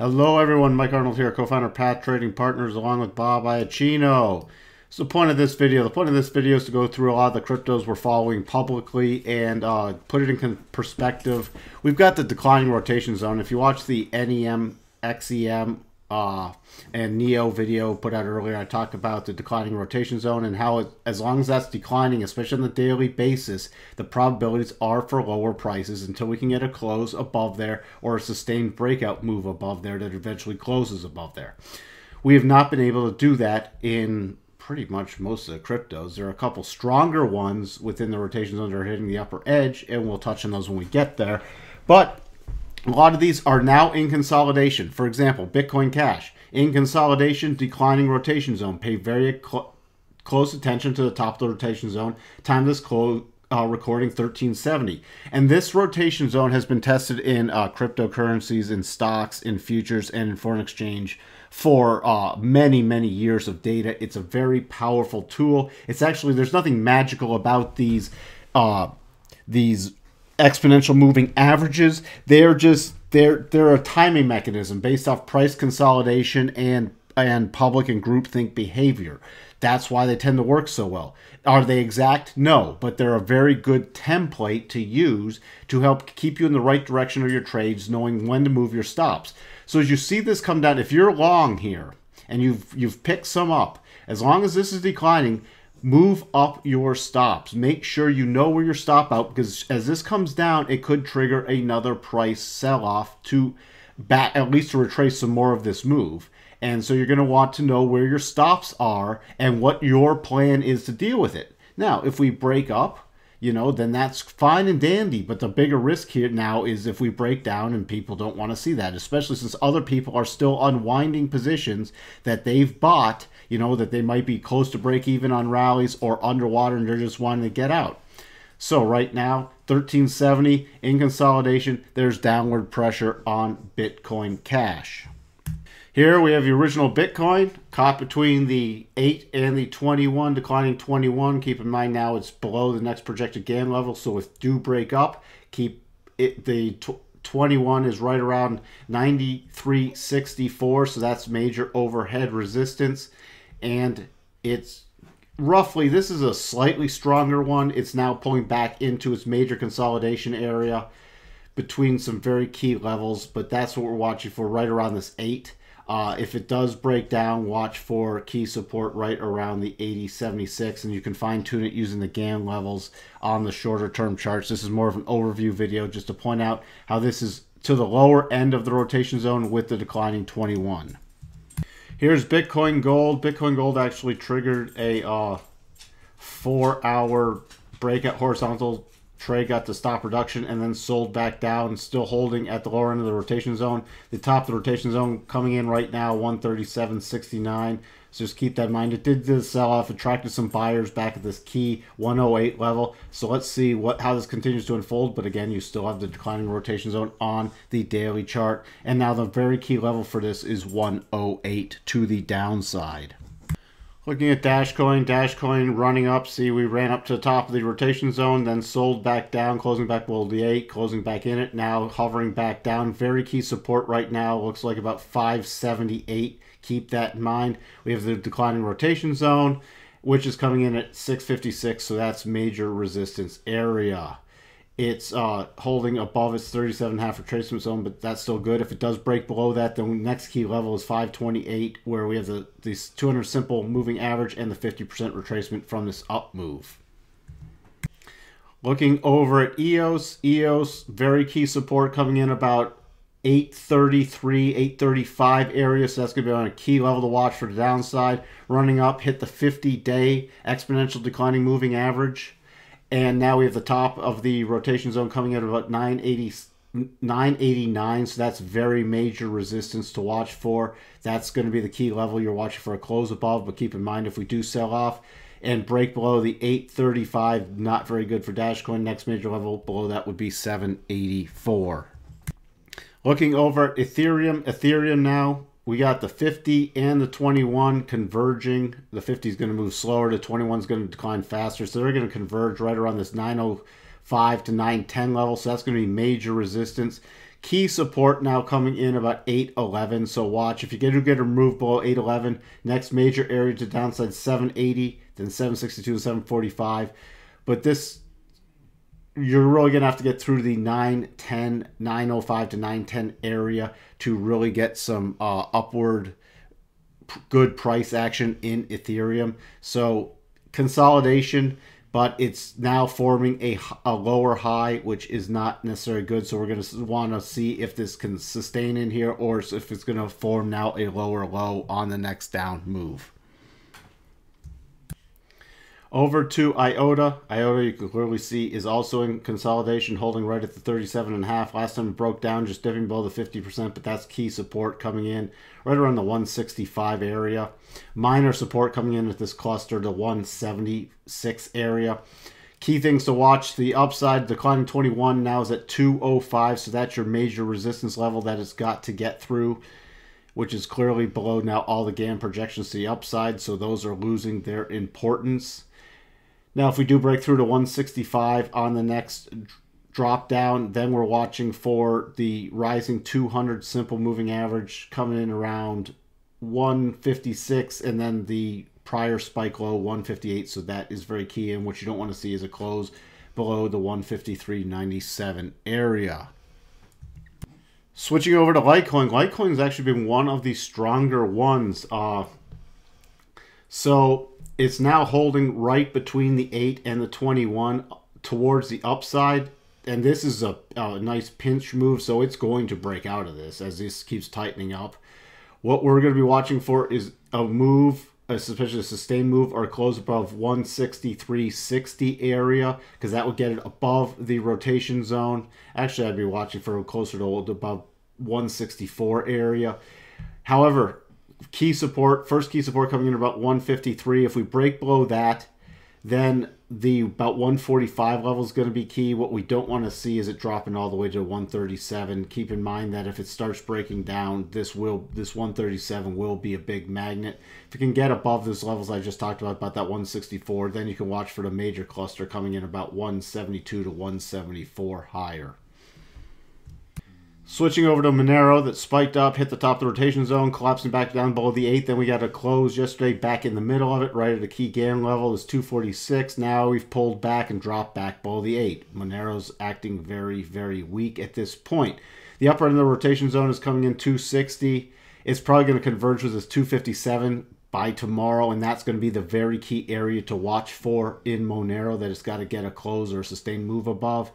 Hello everyone, Mike Arnold here, co-founder of Path Trading Partners along with Bob Iacchino. So the point of this video is to go through a lot of the cryptos we're following publicly and put it in perspective. We've got the declining rotation zone. If you watch the NEM, XEM, and NEO video put out earlier, I talked about the declining rotation zone and how as long as that's declining, especially on the daily basis, the probabilities are for lower prices until we can get a close above there or a sustained breakout move above there that eventually closes above there. We have not been able to do that in pretty much most of the cryptos. There are a couple stronger ones within the rotation zone that are hitting the upper edge, and we'll touch on those when we get there. But a lot of these are now in consolidation. For example, Bitcoin Cash, in consolidation, declining rotation zone. Pay very close attention to the top of the rotation zone. Time this recording 1370. And this rotation zone has been tested in cryptocurrencies, in stocks, in futures, and in foreign exchange for many, many years of data. It's a very powerful tool. It's actually, there's nothing magical about these exponential moving averages. They're a timing mechanism based off price consolidation and public and groupthink behavior. That's why they tend to work so well. Are they exact? No, but they're a very good template to use to help keep you in the right direction of your trades, knowing when to move your stops. So as you see this come down, if you're long here and you've picked some up, as long as this is declining, move up your stops. Make sure you know where your stop out, because as this comes down, it could trigger another price sell-off to at least to retrace some more of this move. And so you're going to want to know where your stops are and what your plan is to deal with it. Now, if we break up, then that's fine and dandy. But the bigger risk here now is if we break down, and people don't want to see that, especially since other people are still unwinding positions that they've bought, that they might be close to break even on rallies or underwater and they're just wanting to get out. So right now, 1370 in consolidation, there's downward pressure on Bitcoin Cash. Here we have the original Bitcoin caught between the 8 and the 21, declining 21. Keep in mind now it's below the next projected gain level, so if do break up, keep it, the 21 is right around 93.64, so that's major overhead resistance. And it's roughly, this is a slightly stronger one. It's now pulling back into its major consolidation area between some very key levels, but that's what we're watching for, right around this 8. If it does break down, watch for key support right around the 80.76, and you can fine tune it using the GAN levels on the shorter term charts. This is more of an overview video just to point out how this is to the lower end of the rotation zone with the declining 21. Here's Bitcoin Gold. Bitcoin Gold actually triggered a 4-hour breakout horizontal trade, got the stop reduction, and then sold back down, still holding at the lower end of the rotation zone. The top of the rotation zone coming in right now, 137.69. So just keep that in mind. It did sell off, attracted some buyers back at this key 108 level. So let's see how this continues to unfold. But again, you still have the declining rotation zone on the daily chart. And now the very key level for this is 108 to the downside. Looking at Dashcoin running up. See, we ran up to the top of the rotation zone, then sold back down, closing back below the 8, closing back in it, now hovering back down. Very key support right now, looks like about 578. Keep that in mind. We have the declining rotation zone, which is coming in at 656, so that's major resistance area. It's holding above its 37.5 retracement zone, but that's still good. If it does break below that, the next key level is 528, where we have these 200 simple moving average and the 50% retracement from this up move. Looking over at EOS, very key support coming in about 833, 835 area, so that's going to be on a key level to watch for the downside. Running up, hit the 50-day exponential declining moving average. And now we have the top of the rotation zone coming in at about 989, so that's very major resistance to watch for. That's going to be the key level you're watching for a close above, but keep in mind if we do sell off and break below the 835, not very good for Dashcoin. Next major level below that would be 784. Looking over at Ethereum now, we got the 50 and the 21 converging. The 50 is going to move slower. The 21 is going to decline faster. So they're going to converge right around this 905 to 910 level. So that's going to be major resistance. Key support now coming in about 811. So watch, if you get a move below 811, next major area to downside 780, then 762 to 745. But this, you're really going to have to get through the 910, 905 to 910 area to really get some upward good price action in Ethereum. So consolidation, but it's now forming a lower high, which is not necessarily good. So we're going to want to see if this can sustain in here, or if it's going to form now a lower low on the next down move. Over to IOTA. IOTA, you can clearly see, is also in consolidation, holding right at the 37.5. Last time it broke down, just dipping below the 50%, but that's key support coming in right around the 165 area. Minor support coming in at this cluster, the 176 area. Key things to watch: the upside, declining 21, now is at 205, so that's your major resistance level that it's got to get through, which is clearly below now all the GAN projections to the upside, so those are losing their importance. Now, if we do break through to 165 on the next drop down, then we're watching for the rising 200 simple moving average coming in around 156, and then the prior spike low 158. So that is very key, and what you don't want to see is a close below the 153.97 area. Switching over to Litecoin. Litecoin has actually been one of the stronger ones. So it's now holding right between the 8 and the 21 towards the upside. And this is a nice pinch move, so it's going to break out of this as this keeps tightening up. What we're going to be watching for is a move, especially a sustained move, or a close above 163.60 area, because that would get it above the rotation zone. Actually, I'd be watching for closer to about 164 area. However, key support, first key support coming in about 153. If we break below that, then the about 145 level is going to be key. What we don't want to see is it dropping all the way to 137. Keep in mind that if it starts breaking down, this 137 will be a big magnet. If you can get above those levels I just talked about that 164, then you can watch for the major cluster coming in about 172 to 174 higher. Switching over to Monero, that spiked up, hit the top of the rotation zone, collapsing back down below the 8. Then we got a close yesterday back in the middle of it, right at a key GAN level is 246. Now we've pulled back and dropped back below the 8. Monero's acting very, very weak at this point. The upper end of the rotation zone is coming in 260. It's probably going to converge with this 257 by tomorrow, and that's going to be the very key area to watch for in Monero, that it's got to get a close or a sustained move above.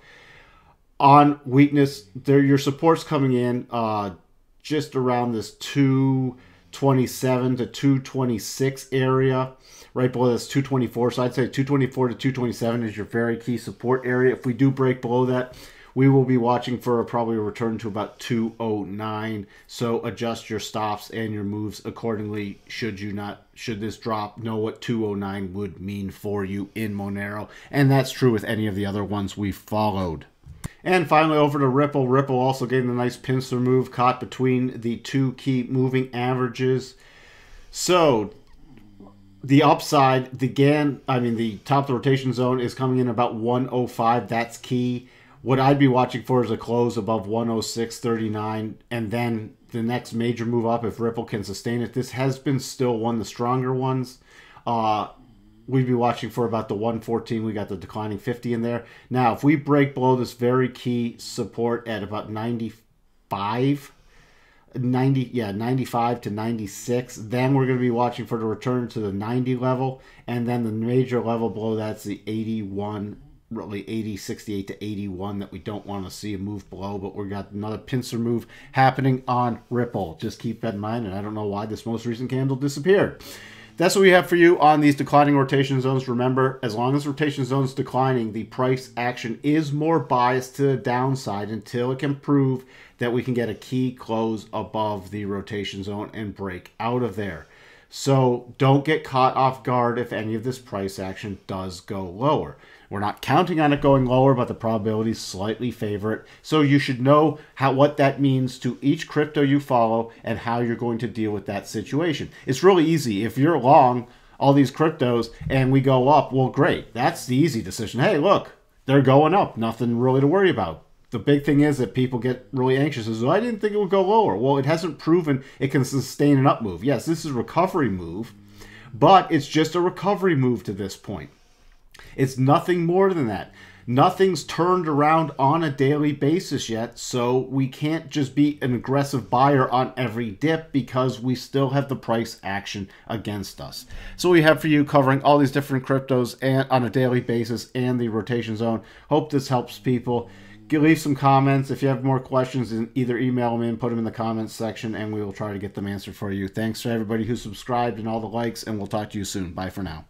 On weakness, there your support's coming in just around this 227 to 226 area, right below this 224. So I'd say 224 to 227 is your very key support area. If we do break below that, we will be watching for probably a return to about 209. So adjust your stops and your moves accordingly. Should this drop, know what 209 would mean for you in Monero, and that's true with any of the other ones we followed. And finally, over to Ripple. Ripple also getting a nice pincer move, caught between the two key moving averages. So the upside, the top of the rotation zone is coming in about 105. That's key. What I'd be watching for is a close above 106.39, and then the next major move up if Ripple can sustain it. This has been still one of the stronger ones. We'd be watching for about the 114. We got the declining 50 in there. Now, if we break below this very key support at about 95 to 96, then we're going to be watching for the return to the 90 level, and then the major level below that's the 81, really 68 to 81 that we don't want to see a move below, but we got another pincer move happening on Ripple. Just keep that in mind, and I don't know why this most recent candle disappeared. That's what we have for you on these declining rotation zones. Remember, as long as rotation zone is declining, the price action is more biased to the downside until it can prove that we can get a key close above the rotation zone and break out of there. So don't get caught off guard if any of this price action does go lower. We're not counting on it going lower, but the probabilities slightly favor it. So you should know what that means to each crypto you follow and how you're going to deal with that situation. It's really easy. If you're long all these cryptos and we go up, well, great. That's the easy decision. Hey, look, they're going up. Nothing really to worry about. the big thing is that people get really anxious. As, I didn't think it would go lower. Well, it hasn't proven it can sustain an up move. Yes, this is a recovery move, but it's just a recovery move to this point. It's nothing more than that. Nothing's turned around on a daily basis yet, so we can't just be an aggressive buyer on every dip because we still have the price action against us. So we have for you covering all these different cryptos and on a daily basis and the rotation zone. Hope this helps people. Leave some comments. If you have more questions, either email them in, put them in the comments section, and we will try to get them answered for you. Thanks to everybody who subscribed and all the likes, and we'll talk to you soon. Bye for now.